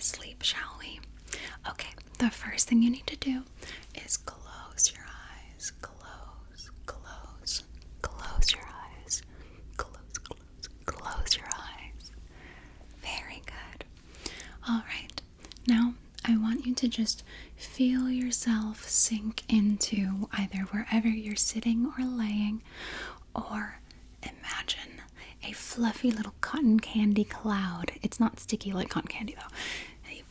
to sleep, shall we? Okay, the first thing you need to do is close your eyes. Close your eyes. Close your eyes. Very good. Alright, now I want you to just feel yourself sink into either wherever you're sitting or laying, or imagine a fluffy little cotton candy cloud. It's not sticky like cotton candy though. A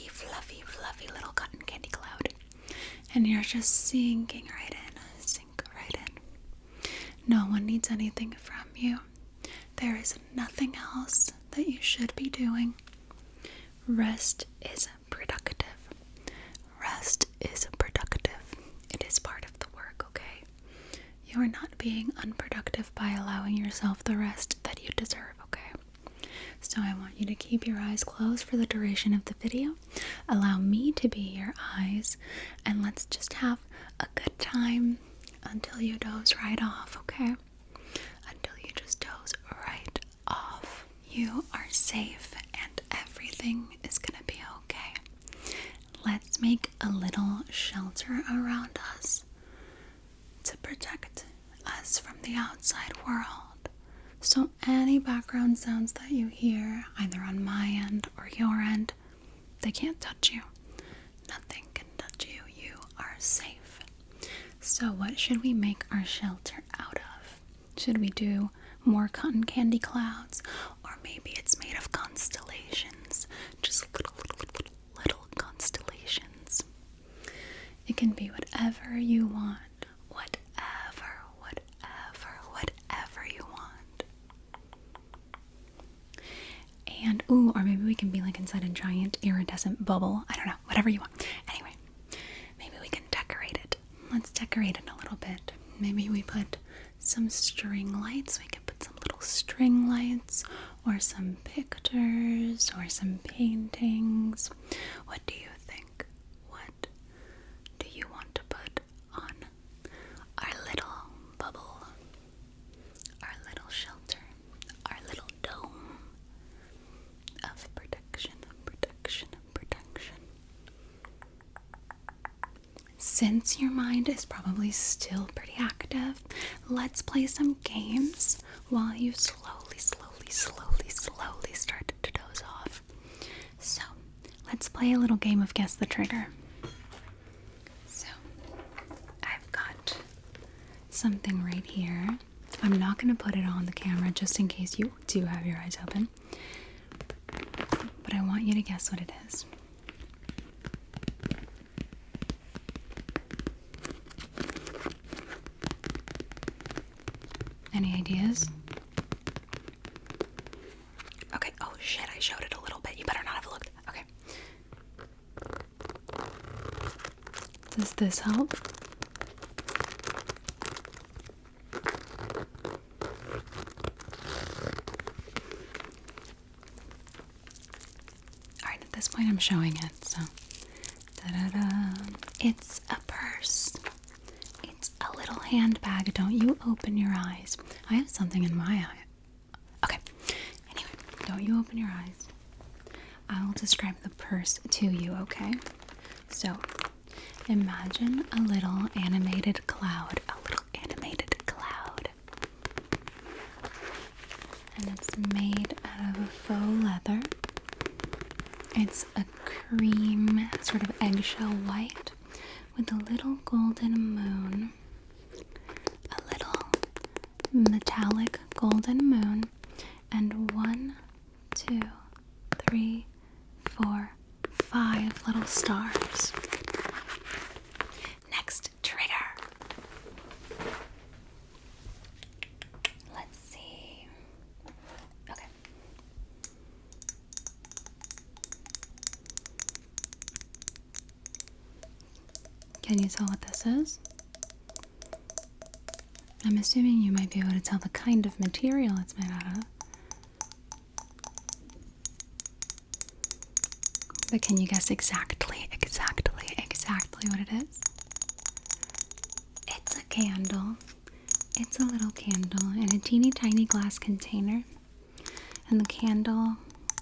fluffy little cotton candy cloud. And you're just sinking right in. Sink right in. No one needs anything from you. There is nothing else that you should be doing. Rest is productive. Rest is productive. It is part of the work, okay? You are not being unproductive by allowing yourself the rest that you deserve, okay? So I want you to keep your eyes closed for the duration of the video. Allow me to be your eyes, and let's just have a good time until you doze right off, okay? Until you just doze right off. You are safe and everything is gonna be okay. Let's make a little shelter around us to protect us from the outside world. So any background sounds that you hear, either on my end or your end, they can't touch you. Nothing can touch you. You are safe. So what should we make our shelter out of? Should we do more cotton candy clouds? Or maybe it's made of constellations. Just little constellations. It can be whatever you want. Whatever you want. And, or maybe we can be like inside a giant iridescent bubble. I don't know, whatever you want. Anyway, maybe we can decorate it. Let's decorate it a little bit. Maybe we put some string lights. We can put some little string lights, or some pictures, or some paintings. What do you think? What do you want to put on our little bubble, our little shelter, our little dome of protection? Since your mind is probably still pretty active, let's play some games while you slowly start to doze off. So, let's play a little game of Guess the Trigger. So, I've got something right here. I'm not going to put it on the camera just in case you do have your eyes open. But I want you to guess what it is. Any ideas? Okay, oh shit, I showed it a little bit. You better not have looked. Okay. Does this help? Alright, at this point I'm showing it, so. Da-da-da. It's a purse. It's a little handbag. Don't you open your eyes. I have something in my eye. Okay. Anyway, don't you open your eyes. I will describe the purse to you, okay? So, imagine a little animated cloud. And it's made out of faux leather. It's a cream, sort of eggshell white, with a little golden moon. A little metallic golden moon. And 1, 2, 3, 4, 5 little stars. Next trigger. Let's see. Okay. Can you tell what this is? I'm assuming you might be able to tell the kind of material it's made out of. But can you guess exactly what it is? It's a candle. It's a little candle in a teeny tiny glass container. And the candle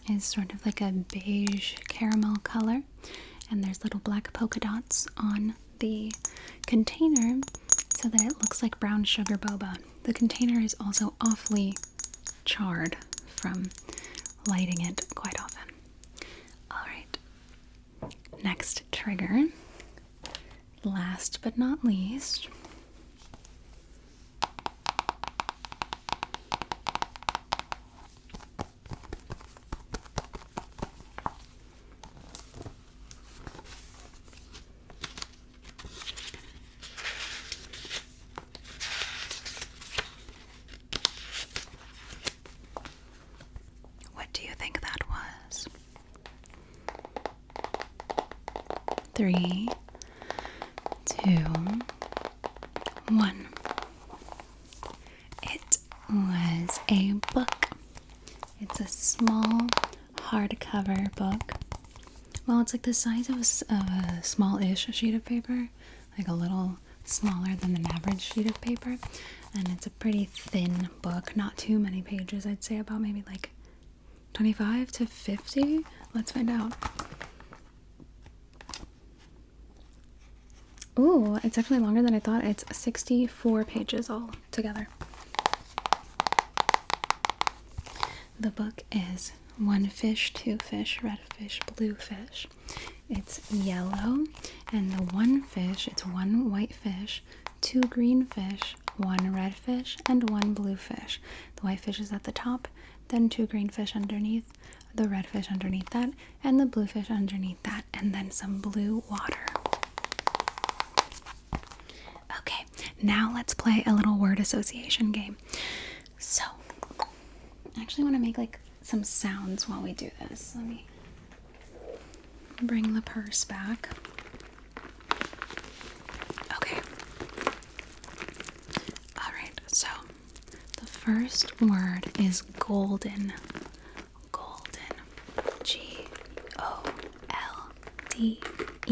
is sort of like a beige caramel color, and there's little black polka dots on the container so that it looks like brown sugar boba. The container is also awfully charred from lighting it quite often. Alright, next trigger, last but not least. What do you think that was? 3, 2, 1. It was a book. It's a small hardcover book. Well, it's like the size of a small-ish sheet of paper, like a little smaller than an average sheet of paper, and it's a pretty thin book, not too many pages. I'd say about maybe like 25 to 50. Let's find out. Ooh, it's actually longer than I thought. It's 64 pages all together. The book is One Fish, Two Fish, Red Fish, Blue Fish. It's yellow, and the one fish, it's one white fish, two green fish, one red fish, and one blue fish. The white fish is at the top, then two green fish underneath, the red fish underneath that, and the blue fish underneath that, and then some blue water. Okay, now let's play a little word association game. So, I actually want to make like some sounds while we do this. Let me bring the purse back. Okay. Alright, so the first word is golden. Golden.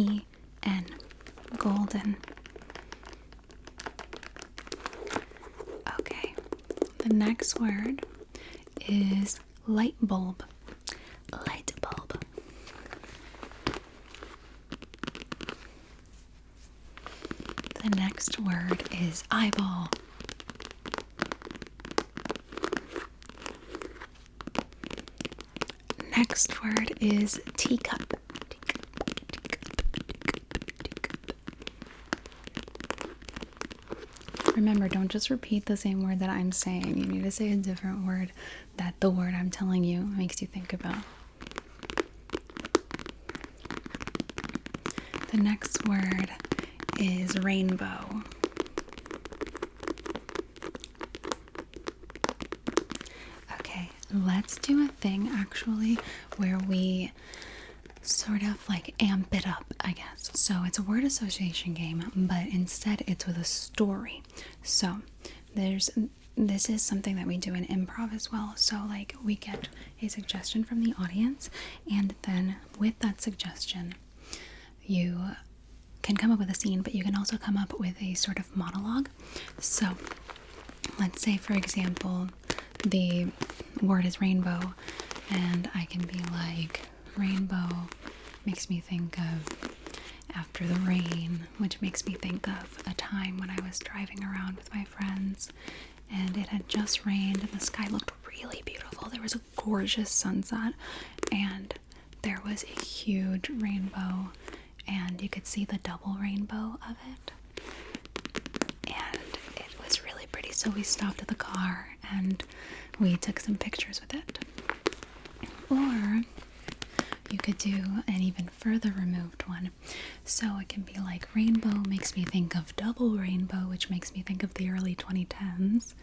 Golden. Golden. Okay. The next word is light bulb. Light bulb. The next word is eyeball. Next word is teacup. Remember, don't just repeat the same word that I'm saying. You need to say a different word that the word I'm telling you makes you think about. The next word is rainbow. Okay, let's do a thing actually where we sort of like amp it up, I guess. So it's a word association game, but instead it's with a story. So this is something that we do in improv as well. So like we get a suggestion from the audience, and then with that suggestion you can come up with a scene, but you can also come up with a sort of monologue. So let's say, for example, the word is rainbow, and I can be like, rainbow makes me think of after the rain, which makes me think of a time when I was driving around with my friends and it had just rained and the sky looked really beautiful. There was a gorgeous sunset and there was a huge rainbow and you could see the double rainbow of it, and it was really pretty. So we stopped at the car and we took some pictures with it. Or you could do an even further removed one. So it can be like, rainbow makes me think of double rainbow, which makes me think of the early 2010s.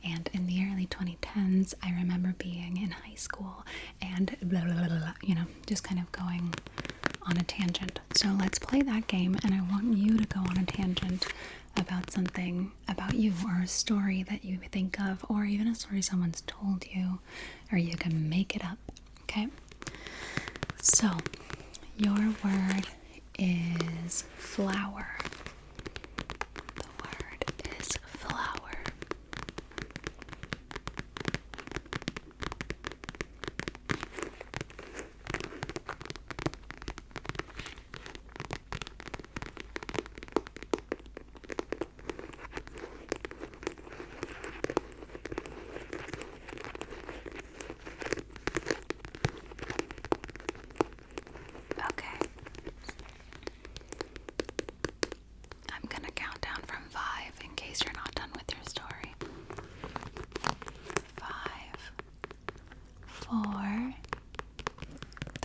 And in the early 2010s, I remember being in high school and blah, blah, blah, blah, you know, just kind of going on a tangent. So let's play that game, and I want you to go on a tangent about something about you, or a story that you think of, or even a story someone's told you, or you can make it up, okay? So, your word is flower. The word is flower.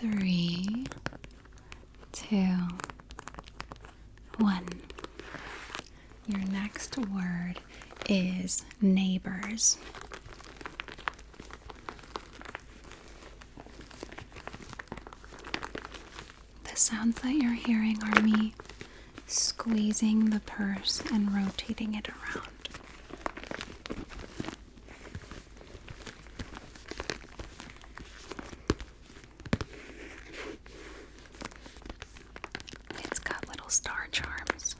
3, 2, 1. Your next word is neighbors. The sounds that you're hearing are me squeezing the purse and rotating it around. It's got little star charms.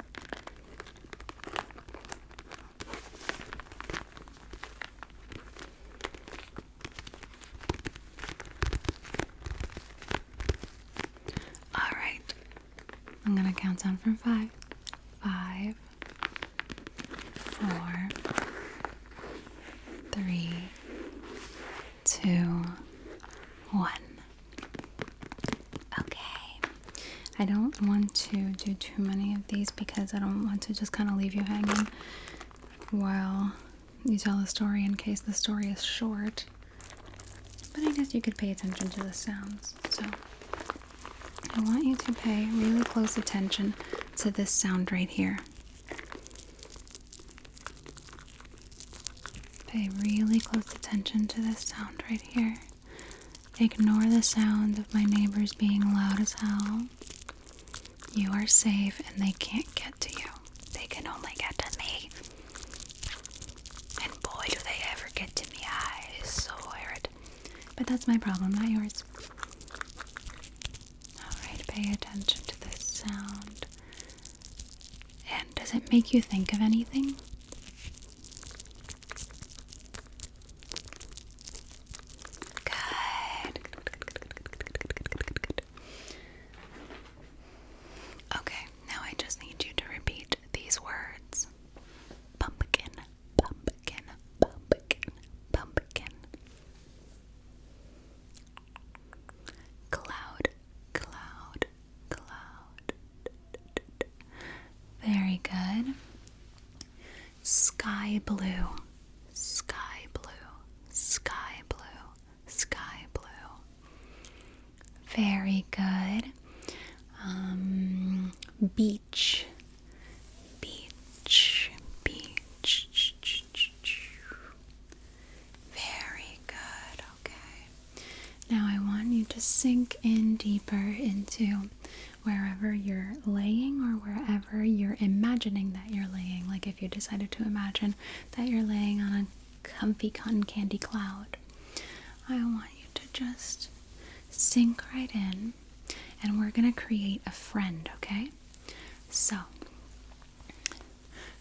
Alright, I'm gonna count down from 5. 5, 4, 3, 2, 1. Okay. I don't want to do too many of these because I don't want to just kind of leave you hanging while you tell the story in case the story is short. But I guess you could pay attention to the sounds. So I want you to pay really close attention to this sound right here. Pay really close attention to this sound right here. Ignore the sound of my neighbors being loud as hell. You are safe and they can't get to you. They can only get to me. And boy, do they ever get to me. I so weird. But that's my problem, not yours. Alright, pay attention to this sound. And does it make you think of anything? Good. Okay, now I just need you to repeat these words. Pumpkin, pumpkin, pumpkin, pumpkin. Cloud, cloud, cloud. Very good. Sky blue, sky blue, sky blue, sky blue. Very good. Beach, beach, beach. Very good. Okay. Now I want you to sink in deeper into wherever you're laying or wherever you're imagining that you're laying. Like if you decided to imagine that you're laying on a comfy cotton candy cloud, I want you to just sink right in and we're gonna create a friend, okay? So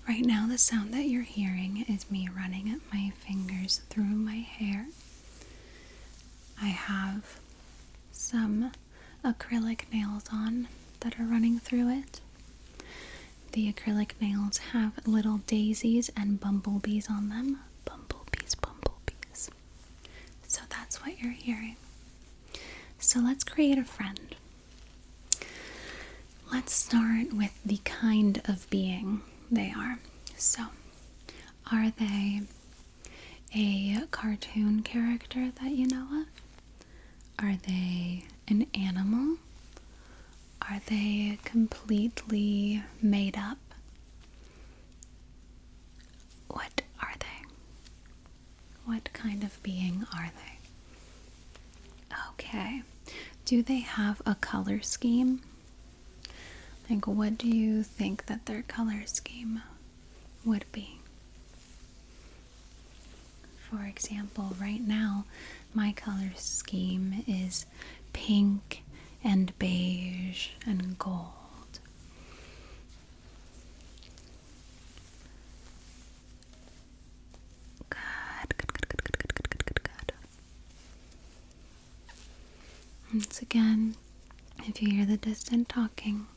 right now the sound that you're hearing is me running my fingers through my hair. I have some acrylic nails on that are running through it. The acrylic nails have little daisies and bumblebees on them. Bumblebees, bumblebees. So that's what you're hearing. So let's create a friend. Let's start with the kind of being they are. So, are they a cartoon character that you know of? Are they an animal? Are they completely made up? What are they? What kind of being are they? Okay. Do they have a color scheme? Like, what do you think that their color scheme would be? For example, right now, my color scheme is pink and beige and gold. Good. Once again, if you hear the distant talking,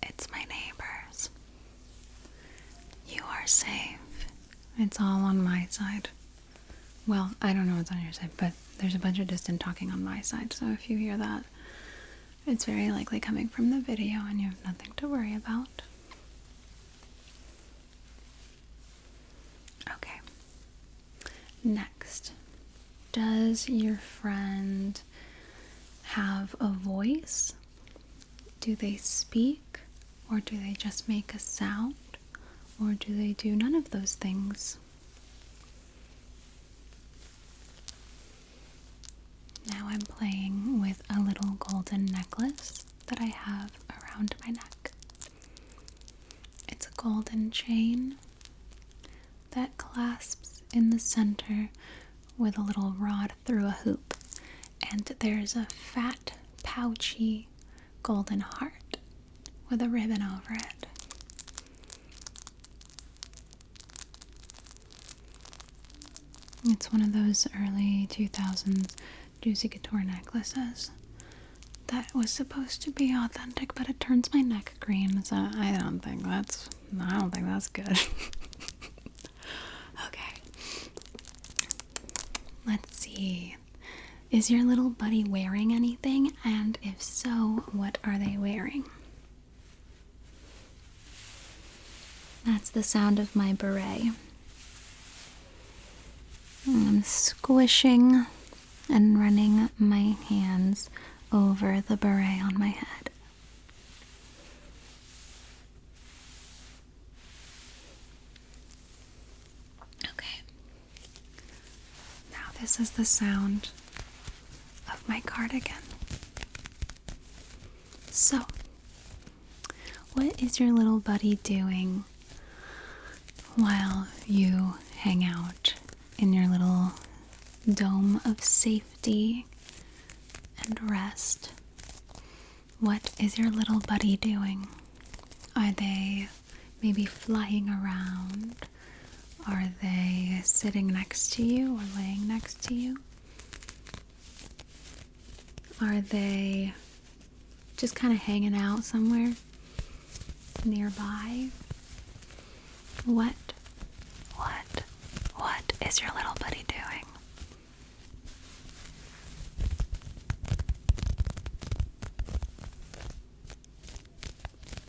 it's my neighbors. You are safe. It's all on my side. Well, I don't know what's on your side, but there's a bunch of distant talking on my side, so if you hear that, it's very likely coming from the video and you have nothing to worry about. Okay. Next, does your friend have a voice? Do they speak? Or do they just make a sound? Or do they do none of those things? Now I'm playing with a little golden necklace that I have around my neck. It's a golden chain that clasps in the center with a little rod through a hoop. And there's a fat, pouchy golden heart with a ribbon over it. It's one of those early 2000s Juicy Couture necklaces that was supposed to be authentic, but it turns my neck green, so I don't think that's good. Okay. Let's see. Is your little buddy wearing anything? And if so, what are they wearing? That's the sound of my beret. I'm squishing and running my hands over the beret on my head. Okay. Now this is the sound of my cardigan. So, what is your little buddy doing while you hang out in your little dome of safety and rest? What is your little buddy doing? Are they maybe flying around? Are they sitting next to you or laying next to you? Are they just kind of hanging out somewhere nearby? What is your little buddy doing?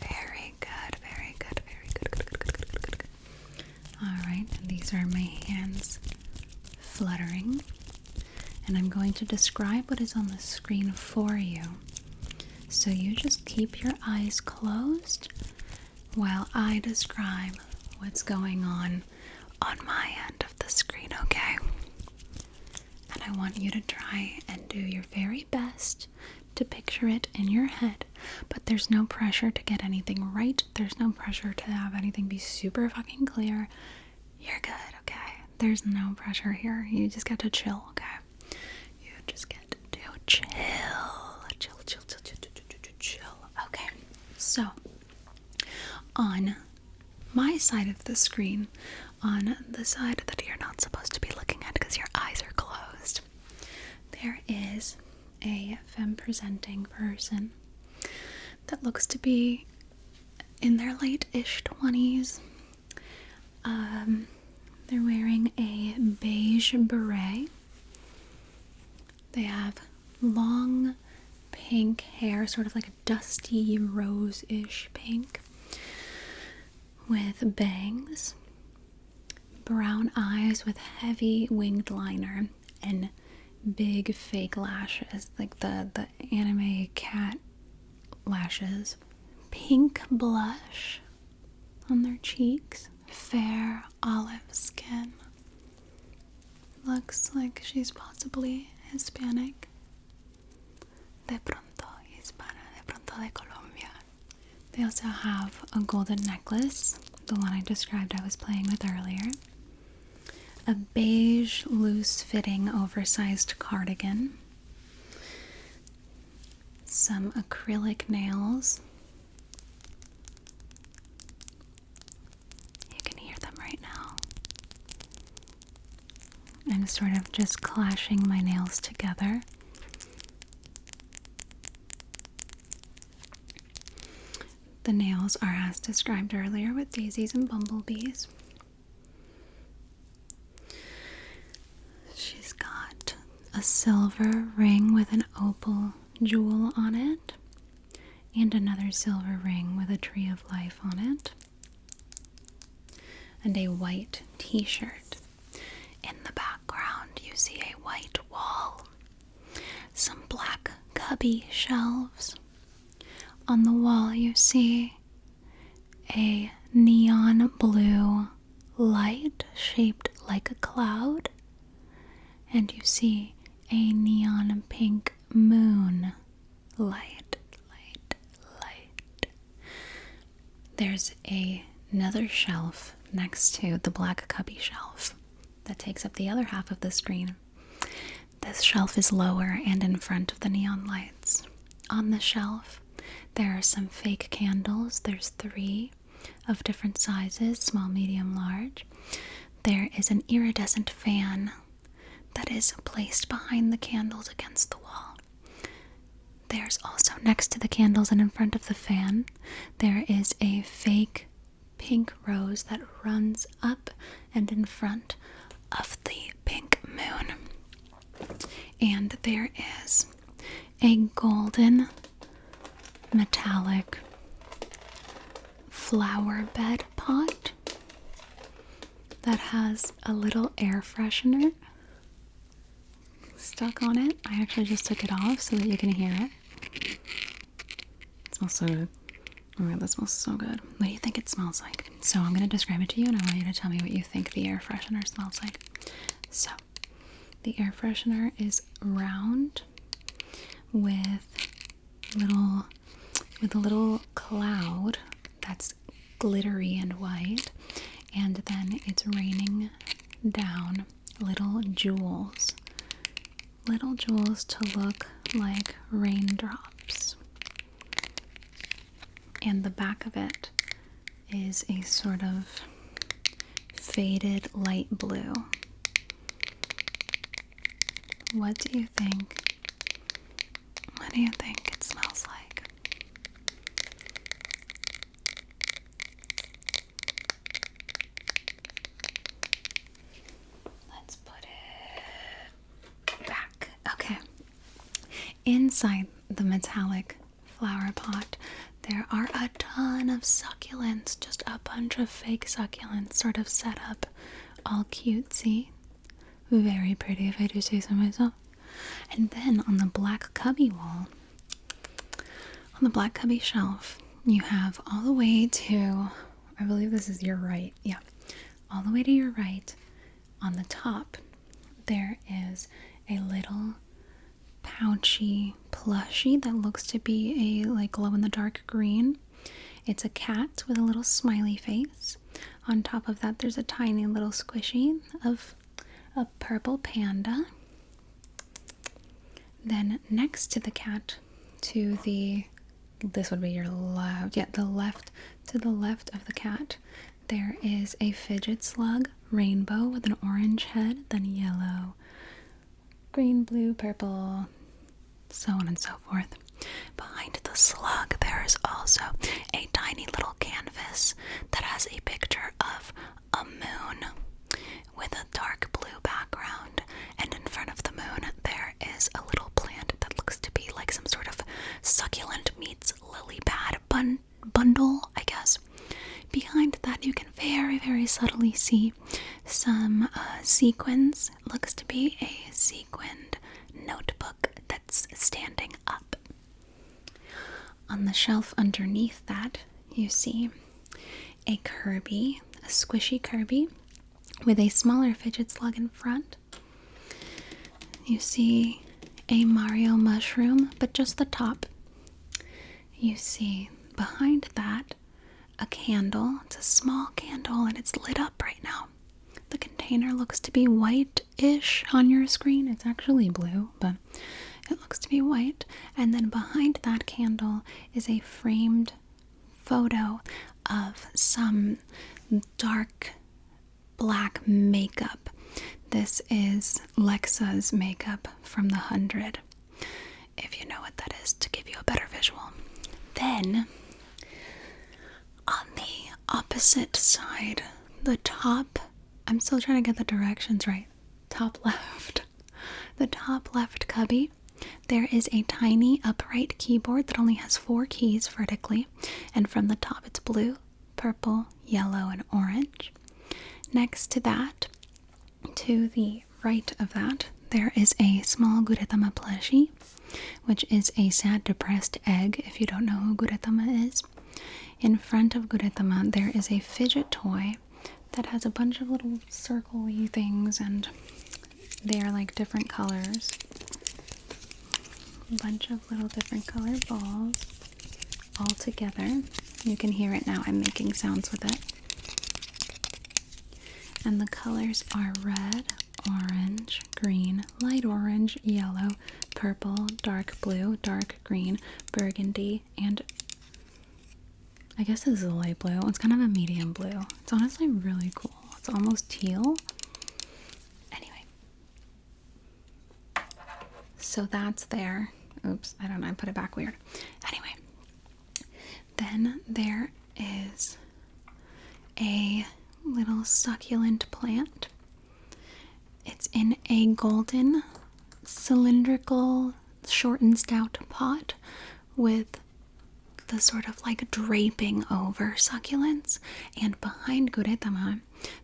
Very good, very good, very good, good. Alright, these are my hands fluttering, and I'm going to describe what is on the screen for you. So you just keep your eyes closed while I describe what's going on my end of the screen, okay? And I want you to try and do your very best to picture it in your head, but there's no pressure to get anything right. There's no pressure to have anything be super fucking clear. You're good, okay? There's no pressure here. You just get to chill, okay? You just get to chill. Chill. Okay, so on my side of the screen, on the side that you're not supposed to be looking at because your eyes are closed, there is a femme presenting person that looks to be in their late-ish 20s. They're wearing a beige beret. They have long pink hair, sort of like a dusty rose-ish pink, with bangs, brown eyes with heavy winged liner, and big fake lashes, like the anime cat lashes. Pink blush on their cheeks, fair olive skin. Looks like she's possibly Hispanic. De pronto hispana, de pronto de Colombia. They also have a golden necklace, the one I described I was playing with earlier. A beige, loose-fitting, oversized cardigan. Some acrylic nails. You can hear them right now. I'm sort of just clashing my nails together. The nails are as described earlier, with daisies and bumblebees. She's got a silver ring with an opal jewel on it, and another silver ring with a tree of life on it, and a white t-shirt. In the background, you see a white wall, some black cubby shelves. On the wall, you see a neon blue light shaped like a cloud, and you see a neon pink moon light. There's another shelf next to the black cubby shelf that takes up the other half of the screen. This shelf is lower and in front of the neon lights. On the shelf, there are some fake candles. There's 3 of different sizes, small, medium, large. There is an iridescent fan that is placed behind the candles against the wall. There's also next to the candles and in front of the fan, there is a fake pink rose that runs up and in front of the pink moon. And there is a golden metallic flower bed pot that has a little air freshener stuck on it. I actually just took it off so that you can hear it. It smells so good. Oh my god, that smells so good. What do you think it smells like? So I'm going to describe it to you and I want you to tell me what you think the air freshener smells like. So, the air freshener is round with a little cloud that's glittery and white, and then it's raining down little jewels to look like raindrops. And the back of it is a sort of faded light blue. What do you think? What do you think it smells like? Let's put it back. Okay. Inside the metallic flower pot, there are a ton of succulents, just a bunch of fake succulents sort of set up all cutesy. Very pretty if I do say so myself. And then on the black cubby wall, on the black cubby shelf, you have all the way to, I believe this is your right, yeah, all the way to your right, on the top, there is a little pouchy plushie that looks to be a like glow-in-the-dark green. It's a cat with a little smiley face. On top of that, there's a tiny little squishy of a purple panda. Then next to the cat, to the, this would be your left, yeah, the left, to the left of the cat, there is a fidget slug rainbow with an orange head, then yellow, green, blue, purple, so on and so forth. Behind the slug, there is also a tiny little canvas that has a picture of a moon with a dark blue background, and in front of the moon there is a little plant that looks to be like some sort of succulent meets lily pad bundle, I guess. Behind that you can very, very subtly see some sequins. It looks to be a sequined notebook that's standing up. On the shelf underneath that, you see a Kirby, a squishy Kirby, with a smaller fidget slug in front. You see a Mario mushroom, but just the top. You see behind that a candle. It's a small candle and it's lit up right now. The container looks to be white-ish on your screen. It's actually blue, but it looks to be white. And then behind that candle is a framed photo of some dark black makeup. This is Lexa's makeup from the 100, if you know what that is, to give you a better visual. Then, on the opposite side, the top, I'm still trying to get the directions right, top left, the top left cubby, there is a tiny upright keyboard that only has 4 keys vertically, and from the top it's blue, purple, yellow, and orange. Next to that, to the right of that, there is a small Guritama plushie which is a sad, depressed egg, if you don't know who Guretama is. In front of Guretama, there is a fidget toy that has a bunch of little circle-y things, and they are like different colors. A bunch of little different colored balls all together. You can hear it now. I'm making sounds with it. And the colors are red, orange, green, light orange, yellow, purple, dark blue, dark green, burgundy, and I guess this is a light blue. It's kind of a medium blue. It's honestly really cool. It's almost teal. Anyway. So that's there. Oops, I don't know. I put it back weird. Anyway. Then there is a little succulent plant. It's in a golden, cylindrical, short and stout pot with the sort of like draping over succulents. And behind Guretama,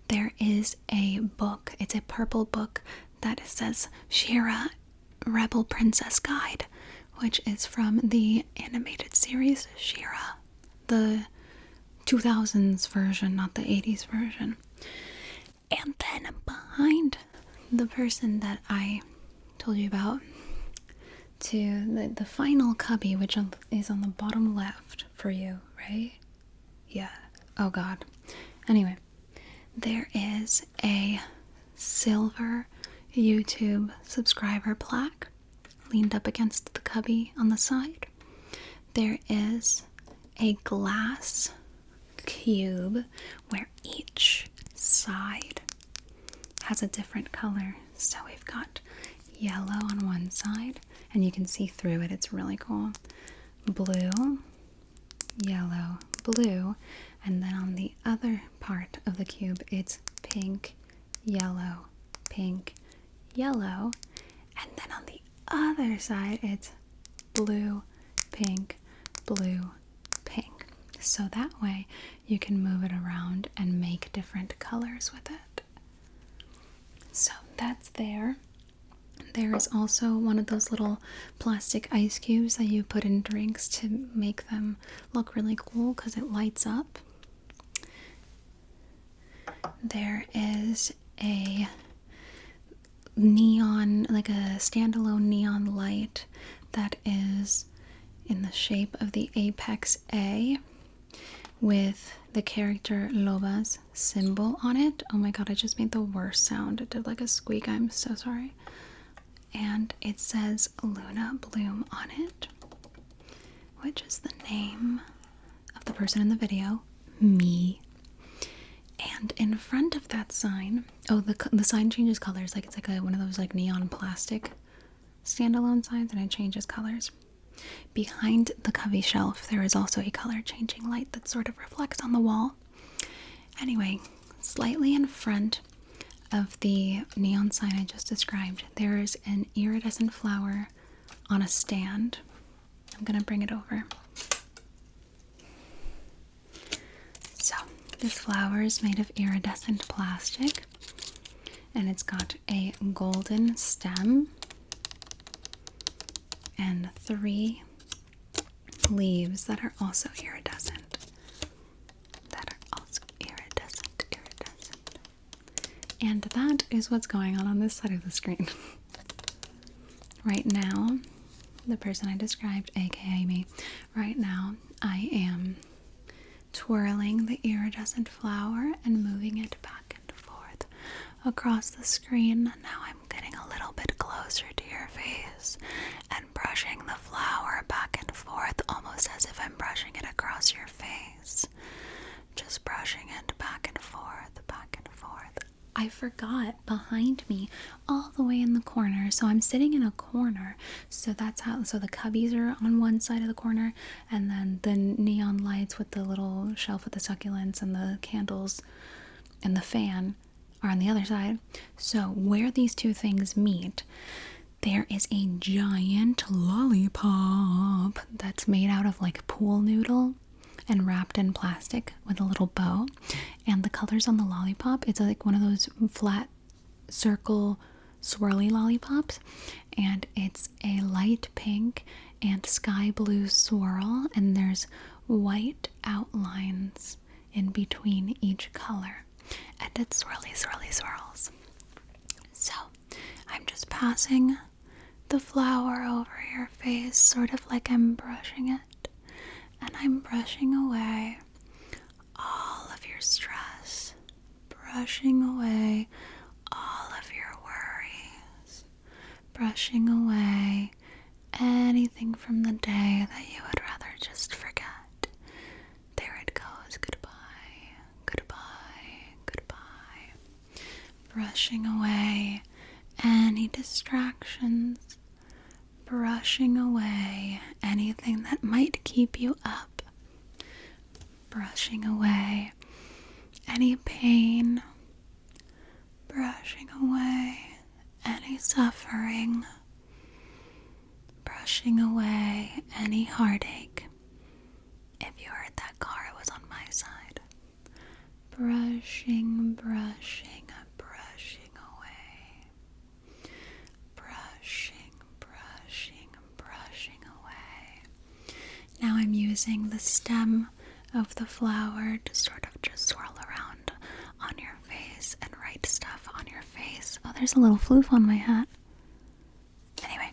there is a book. It's a purple book that says Shira Rebel Princess Guide, which is from the animated series Shira, the 2000s version, not the 80s version. And then behind the person that I told you about, to the final cubby, which is on the bottom left for you, right? Yeah. Oh god. Anyway, there is a silver YouTube subscriber plaque leaned up against the cubby on the side. There is a glass cube where each side has a different color. So we've got yellow on one side, and you can see through it. It's really cool. Blue, yellow, blue, and then on the other part of the cube, it's pink, yellow, and then on the other side, it's blue, pink, blue, pink. So that way you can move it around and make different colors with it. So that's there. There is also one of those little plastic ice cubes that you put in drinks to make them look really cool because it lights up. There is a neon, like a standalone neon light that is in the shape of the apex A with the character Loba's symbol on it. Oh my god, I just made the worst sound. It did like a squeak. I'm so sorry. And it says Luna Bloom on it, which is the name of the person in the video, me. And in front of that sign, oh, the sign changes colors. Like it's like one of those like neon plastic standalone signs, and it changes colors. Behind the cubby shelf, there is also a color changing light that sort of reflects on the wall. Anyway, slightly in front of the neon sign I just described, there is an iridescent flower on a stand. I'm gonna bring it over. So this flower is made of iridescent plastic, and it's got a golden stem and 3 leaves that are also iridescent. And that is what's going on this side of the screen. Right now, the person I described, aka me, right now I am twirling the iridescent flower and moving it back and forth across the screen. Now I'm getting a little bit closer to your face and brushing the flower back and forth, almost as if I'm brushing it across your face. Just brushing it back and forth, back and forth. I forgot behind me, all the way in the corner. So I'm sitting in a corner. So that's how, so the cubbies are on one side of the corner, and then the neon lights with the little shelf with the succulents and the candles and the fan are on the other side. So where these two things meet, there is a giant lollipop that's made out of like pool noodle and wrapped in plastic with a little bow. And the colors on the lollipop, it's like one of those flat circle swirly lollipops, and it's a light pink and sky blue swirl, and there's white outlines in between each color, and it swirly swirls. So I'm just passing the flower over your face, sort of like I'm brushing it, and I'm brushing away all of your stress, brushing away all of your worries, brushing away anything from the day that you would rather just forget. There it goes. Goodbye, goodbye, goodbye. Brushing away any distractions, brushing away anything that might keep you up, brushing away any pain, brushing away any suffering, brushing away any heartache. If you heard that car, it was on my side. Brushing, brushing, brushing away. Brushing, brushing, brushing away. Now I'm using the stem of the flower to sort of just swirl around on your face and write stuff on your face. Oh, there's a little floof on my hat. Anyway,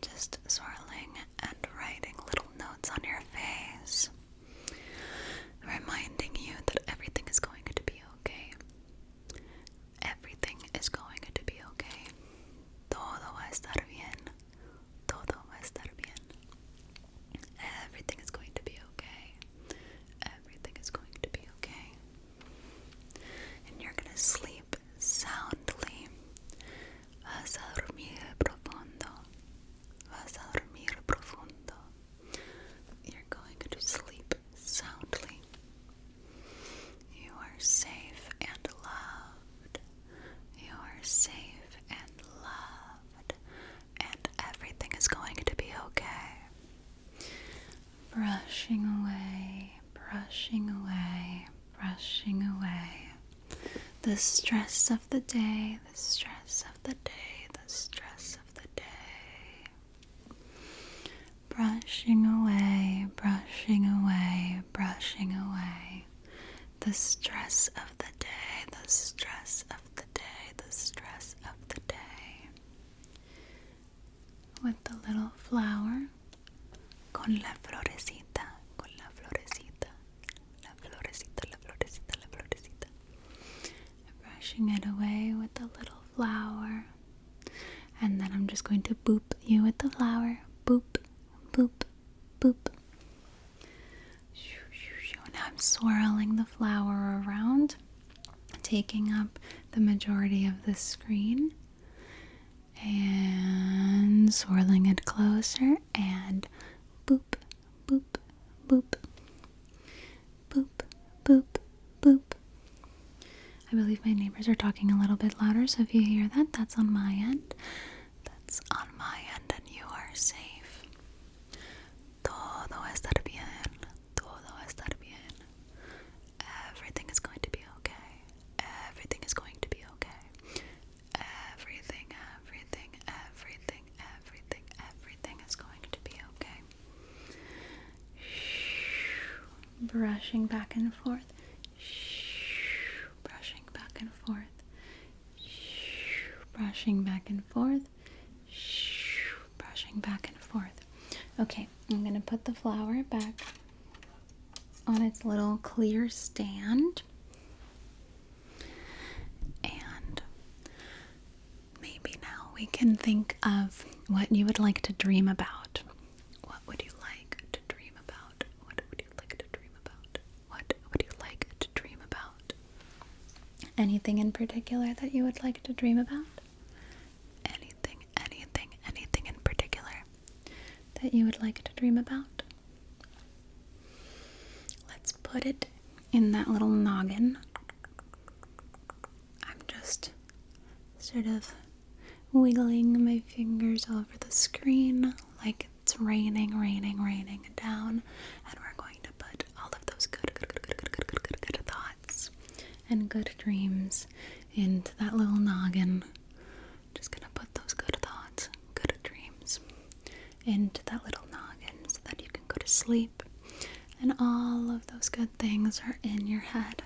just swirling and writing little notes on your face, reminding you that everything is going to be okay. Everything is going to be okay. Todo va a estar bien. Todo va a estar bien. Everything is going to be okay. Everything is going to be okay. And you're gonna sleep soundly. Vas a dormir profundo. Vas a dormir profundo. You're going to sleep soundly. You are safe and loved. You are safe and loved. And everything is going to be okay. Brushing away, brushing away, brushing away the stress of the day, the stress of the day, the stress of the day. Brushing away, brushing away, brushing away the stress of the day, the stress of the day, the stress of the day. With the little flower, con la florecita, con la florecita, la florecita, la florecita, la florecita. Brushing it away with the little flower. And then I'm just going to boop you with the flower. Boop, boop, boop. Now I'm swirling the flower around, taking up the majority of the screen, and swirling it closer, and boop, boop, boop, boop, boop, boop. I believe my neighbors are talking a little bit louder, so if you hear that, that's on my end. That's on my end, and you are safe. Todo va a estar bien. Todo va a estar bien. Everything is going to be okay. Everything is going to be okay. Everything, everything, everything, everything, everything is going to be okay. Brushing back and forth. Brushing back and forth. Brushing back and forth. Brushing back and forth. Okay, I'm going to put the flower back on its little clear stand. And maybe now we can think of what you would like to dream about. What would you like to dream about? What would you like to dream about? What would you like to dream about? Anything in particular that you would like to dream about? Anything in particular that you would like to dream about? Let's put it in that little noggin. I'm just sort of wiggling my fingers over the screen like it's raining down, and we're going to put all of those good thoughts and good dreams into that little noggin. Just gonna put those good into that little noggin so that you can go to sleep. And all of those good things are in your head.